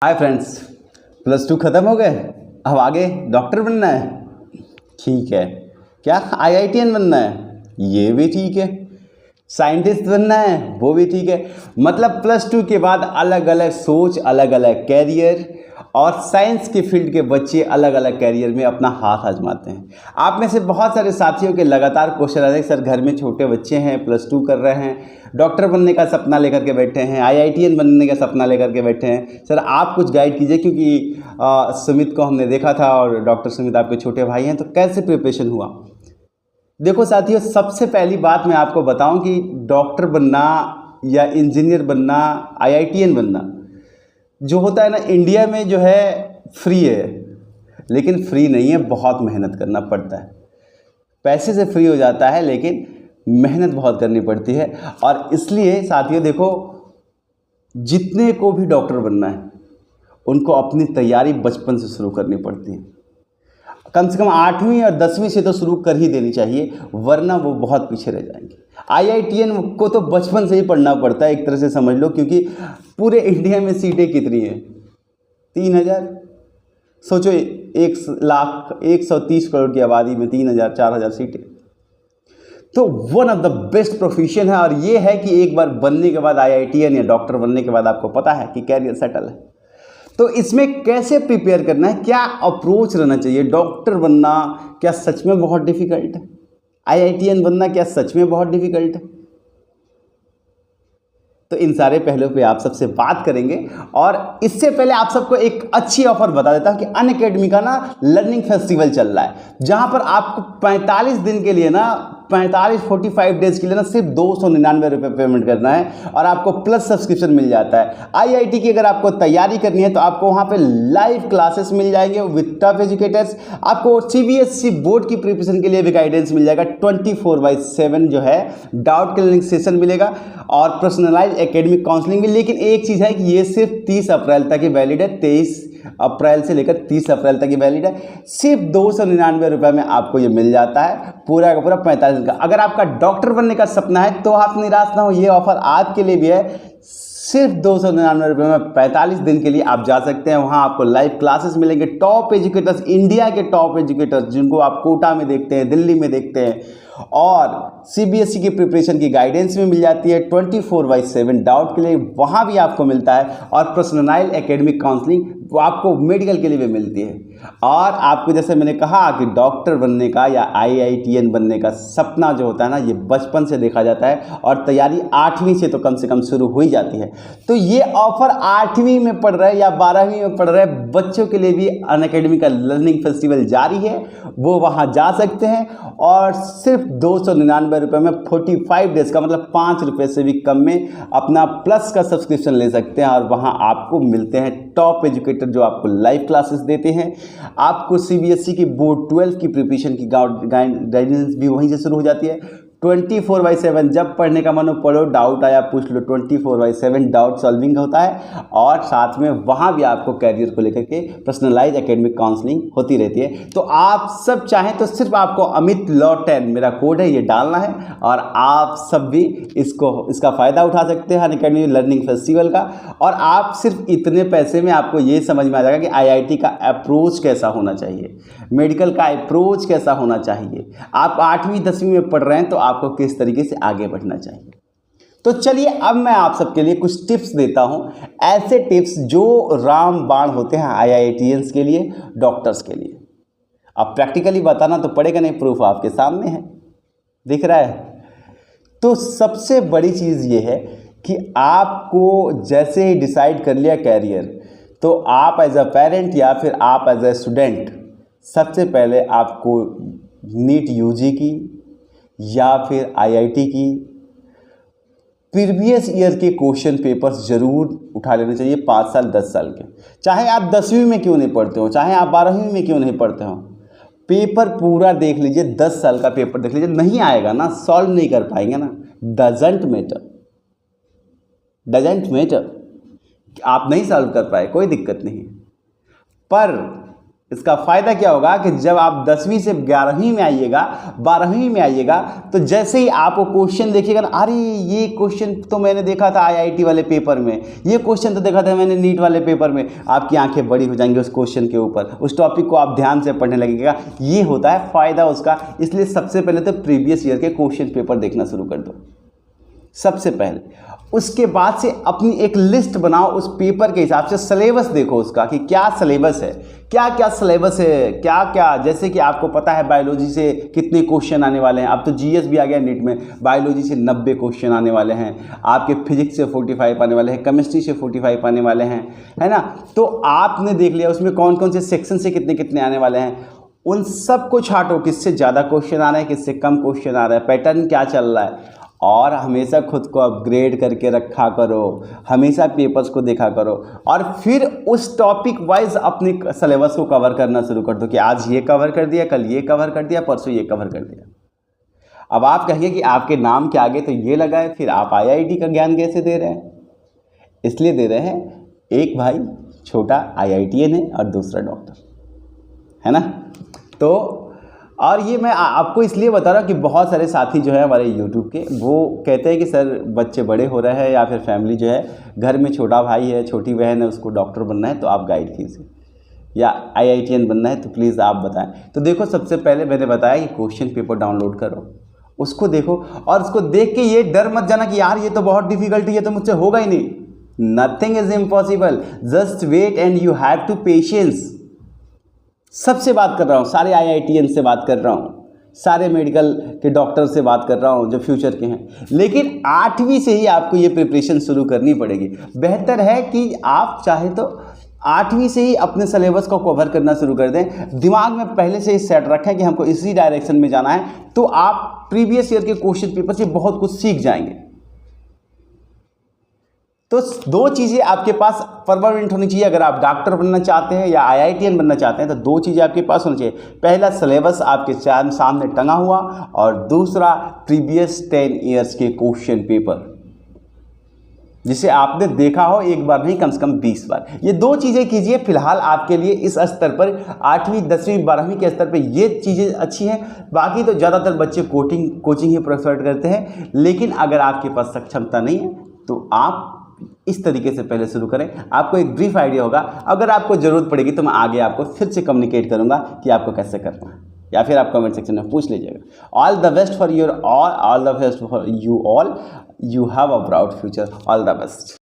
Hi friends, +2 ख़त्म हो गए। अब आगे डॉक्टर बनना है। ठीक है। क्या आईआईटीएन बनना है? ये भी ठीक है। साइंटिस्ट बनना है? वो भी ठीक है। मतलब +2 के बाद अलग अलग सोच, अलग अलग कैरियर, और साइंस के फील्ड के बच्चे अलग अलग कैरियर में अपना हाथ आजमाते हैं। आप में से बहुत सारे साथियों के लगातार क्वेश्चन आ रहे हैं, सर घर में छोटे बच्चे हैं, +2 कर रहे हैं, डॉक्टर बनने का सपना लेकर के बैठे हैं, आईआईटीएन बनने का सपना लेकर के बैठे हैं, सर आप कुछ गाइड कीजिए। क्योंकि सुमित को हमने देखा था और डॉक्टर सुमित आपके छोटे भाई हैं, तो कैसे प्रिपरेशन हुआ? देखो साथियों, सबसे पहली बात मैं आपको बताऊं कि डॉक्टर बनना या इंजीनियर बनना, आईआईटीएन बनना जो होता है ना, इंडिया में जो है फ्री है, लेकिन फ्री नहीं है, बहुत मेहनत करना पड़ता है। पैसे से फ्री हो जाता है, लेकिन मेहनत बहुत करनी पड़ती है। और इसलिए साथियों देखो, जितने को भी डॉक्टर बनना है उनको अपनी तैयारी बचपन से शुरू करनी पड़ती है। कम से कम 8वीं और 10वीं से तो शुरू कर ही देनी चाहिए, वरना वो बहुत पीछे रह जाएंगे। आईआईटीएन को तो बचपन से ही पढ़ना पड़ता है, एक तरह से समझ लो, क्योंकि पूरे इंडिया में सीटें कितनी हैं? 3000। सोचो 130 करोड़ की आबादी में 3000 4000 सीटें, तो one of the best profession है। और ये है कि एक बार बनने के बाद, आईआईटीएन या डॉक्टर बनने के बाद आपको पता है कि कैरियर सेटल है। तो इसमें कैसे प्रिपेयर करना है, क्या अप्रोच रहना चाहिए? डॉक्टर बनना क्या सच में बहुत डिफिकल्ट है? आईआईटीएन बनना क्या सच में बहुत डिफिकल्ट है? तो इन सारे पहलुओं पे आप सबसे बात करेंगे। और इससे पहले आप सबको एक अच्छी ऑफर बता देता हूं कि अनअकैडमी का ना लर्निंग फेस्टिवल चल रहा है, जहां पर आपको 45 दिन के लिए ना, 45 डेज के लिए ना सिर्फ 299 रुपये पेमेंट करना है और आपको प्लस सब्सक्रिप्शन मिल जाता है। आईआईटी की अगर आपको तैयारी करनी है तो आपको वहां पे लाइव क्लासेस मिल जाएंगे विद टॉप एजुकेटर्स। आपको सीबीएसई बोर्ड की प्रिपरेशन के लिए भी गाइडेंस मिल जाएगा, 24/7 जो है डाउट क्लियरिंग सेशन मिलेगा और पर्सनलाइज एकेडमिक काउंसलिंग भी। लेकिन एक चीज़ है कि ये सिर्फ 30 अप्रैल तक ही वैलिड है, 23 अप्रैल से लेकर 30 अप्रैल तक ही वैलिड है। सिर्फ 299 रुपये में आपको ये मिल जाता है, पूरा का पूरा 45 दिन का। अगर आपका डॉक्टर बनने का सपना है तो आप निराश ना हो, ये ऑफर आपके लिए भी है। सिर्फ 299 रुपये में 45 दिन के लिए आप जा सकते हैं। वहाँ आपको लाइव क्लासेस मिलेंगे, टॉप एजुकेटर्स, इंडिया के टॉप एजुकेटर्स जिनको आप कोटा में देखते हैं, दिल्ली में देखते हैं, और सीबीएसई की प्रिपरेशन की गाइडेंस भी मिल जाती है 24/7 डाउट के लिए, वहाँ भी आपको मिलता है। और पर्सनलाइज एकेडमिक काउंसलिंग वो आपको मेडिकल के लिए भी मिलती है। और आपको जैसे मैंने कहा कि डॉक्टर बनने का या आईआईटीएन बनने का सपना जो होता है ना, ये बचपन से देखा जाता है और तैयारी 8वीं से तो कम से कम शुरू हो ही जाती है। तो ये ऑफर 8वीं में पढ़ रहे या 12वीं में पढ़ रहे बच्चों के लिए भी अनअकैडमी का लर्निंग फेस्टिवल जारी है, वो वहाँ जा सकते हैं। और सिर्फ 299 रुपये में 45 डेज का, मतलब 5 रुपये से भी कम में अपना प्लस का सब्सक्रिप्शन ले सकते हैं। और वहाँ आपको मिलते हैं टॉप एजुकेटर जो आपको लाइव क्लासेस देते हैं। आपको सीबीएसई की बोर्ड 12 की प्रिपरेशन की गाइडेंस भी वहीं से शुरू हो जाती है। 24/7 जब पढ़ने का मन हो पढ़ो, डाउट आया पूछ लो, 24/7 डाउट सॉल्विंग होता है। और साथ में वहाँ भी आपको कैरियर को लेकर के पर्सनलाइज एकेडमिक काउंसलिंग होती रहती है। तो आप सब चाहें तो सिर्फ आपको अमित लॉ 10 मेरा कोड है, ये डालना है और आप सब भी इसका फ़ायदा उठा सकते हैं अनअकैडमी लर्निंग फेस्टिवल का। और आप सिर्फ इतने पैसे में आपको ये समझ में आ जाएगा कि आईआईटी का अप्रोच कैसा होना चाहिए, मेडिकल का अप्रोच कैसा होना चाहिए। आप 8वीं 10वीं में पढ़ रहे हैं तो आपको किस तरीके से आगे बढ़ना चाहिए। तो चलिए अब मैं आप सबके लिए कुछ टिप्स देता हूं, ऐसे टिप्स जो रामबाण होते हैं आईआईटीएंस के लिए, डॉक्टर्स के लिए। अब प्रैक्टिकली बताना तो पड़ेगा नहीं, प्रूफ आपके सामने है, दिख रहा है। तो सबसे बड़ी चीज़ ये है कि आपको जैसे ही डिसाइड कर लिया कैरियर, तो आप एज अ पेरेंट या फिर आप एज अ स्टूडेंट, सबसे पहले आपको नीट यूजी की या फिर आईआईटी की प्रीवियस ईयर के क्वेश्चन पेपर्स जरूर उठा लेने चाहिए, 5 साल 10 साल के। चाहे आप 10वीं में क्यों नहीं पढ़ते हो, चाहे आप 12वीं में क्यों नहीं पढ़ते हो, पेपर पूरा देख लीजिए, 10 साल का पेपर देख लीजिए। नहीं आएगा ना, सॉल्व नहीं कर पाएंगे ना, डजेंट मैटर, आप नहीं सॉल्व कर पाए कोई दिक्कत नहीं, पर इसका फ़ायदा क्या होगा कि जब आप 10वीं से 11वीं में आइएगा, 12वीं में आइएगा, तो जैसे ही आपको क्वेश्चन देखिएगा ना, अरे ये क्वेश्चन तो मैंने देखा था आईआईटी वाले पेपर में, ये क्वेश्चन तो देखा था मैंने नीट वाले पेपर में, आपकी आंखें बड़ी हो जाएंगी उस क्वेश्चन के ऊपर, उस टॉपिक को आप ध्यान से पढ़ने लगेगा। ये होता है फ़ायदा उसका। इसलिए सबसे पहले तो प्रीवियस ईयर के क्वेश्चन पेपर देखना शुरू कर दो सबसे पहले। उसके बाद से अपनी एक लिस्ट बनाओ उस पेपर के हिसाब से, सिलेबस देखो उसका कि क्या सिलेबस है, क्या क्या सिलेबस है, क्या क्या, जैसे कि आपको पता है बायोलॉजी से कितने क्वेश्चन आने वाले हैं। अब तो जीएस भी आ गया नीट में, बायोलॉजी से 90 क्वेश्चन आने वाले हैं, आपके फिजिक्स से 45 आने वाले हैं, केमिस्ट्री से 45 आने वाले हैं, है ना। तो आपने देख लिया उसमें कौन कौन से सेक्शन से कितने कितने आने वाले हैं। उन सब को छांटो, किससे ज़्यादा क्वेश्चन आ रहे हैं, किससे कम क्वेश्चन आ रहा है, पैटर्न क्या चल रहा है, और हमेशा खुद को अपग्रेड करके रखा करो, हमेशा पेपर्स को देखा करो, और फिर उस टॉपिक वाइज अपने सिलेबस को कवर करना शुरू कर दो कि आज ये कवर कर दिया, कल ये कवर कर दिया, परसों ये कवर कर दिया। अब आप कहेंगे कि आपके नाम के आगे तो ये लगा है, फिर आप आईआईटी का ज्ञान कैसे दे रहे हैं? इसलिए दे रहे हैं, एक भाई छोटा आईआईटीएन है और दूसरा डॉक्टर है ना। तो और ये मैं आपको इसलिए बता रहा हूँ कि बहुत सारे साथी जो है हमारे यूट्यूब के, वो कहते हैं कि सर बच्चे बड़े हो रहे हैं या फिर फैमिली जो है, घर में छोटा भाई है, छोटी बहन है, उसको डॉक्टर बनना है तो आप गाइड कीजिए, या आईआईटीएन बनना है तो प्लीज़ आप बताएं। तो देखो, सबसे पहले मैंने बताया कि क्वेश्चन पेपर डाउनलोड करो, उसको देखो, और उसको देख के ये डर मत जाना कि यार ये तो बहुत डिफिकल्ट है, ये तो मुझसे होगा ही नहीं। Nothing is impossible, just wait and you have to patience. सबसे बात कर रहा हूँ, सारे आईआईटीएन से बात कर रहा हूँ, सारे मेडिकल के डॉक्टर से बात कर रहा हूँ जो फ्यूचर के हैं। लेकिन 8वीं से ही आपको ये प्रिपरेशन शुरू करनी पड़ेगी। बेहतर है कि आप चाहे तो 8वीं से ही अपने सिलेबस को कवर करना शुरू कर दें, दिमाग में पहले से ही सेट रखें कि हमको इसी डायरेक्शन में जाना है, तो आप प्रीवियस ईयर के क्वेश्चन पेपर से बहुत कुछ सीख जाएंगे। तो 2 चीज़ें आपके पास परमानेंट होनी चाहिए। अगर आप डॉक्टर बनना चाहते हैं या आईआईटीएन बनना चाहते हैं तो 2 चीज़ें आपके पास होनी चाहिए। पहला, सिलेबस आपके सामने टंगा हुआ, और दूसरा प्रीवियस 10 ईयर्स के क्वेश्चन पेपर जिसे आपने देखा हो एक बार नहीं, कम से कम 20 बार। ये 2 चीज़ें कीजिए। फिलहाल आपके लिए इस स्तर पर 8वीं 10वीं 12वीं के स्तर पर ये चीज़ें अच्छी हैं। बाकी तो ज़्यादातर बच्चे कोचिंग ही प्रेफर करते हैं। लेकिन अगर आपके पास सक्षमता नहीं है तो आप इस तरीके से पहले शुरू करें। आपको एक ब्रीफ आइडिया होगा। अगर आपको ज़रूरत पड़ेगी तो मैं आगे आपको फिर से कम्युनिकेट करूंगा कि आपको कैसे करना है, या फिर आप कमेंट सेक्शन में पूछ लीजिएगा। All the best for your all the best for you all. You have a brought future. All the best.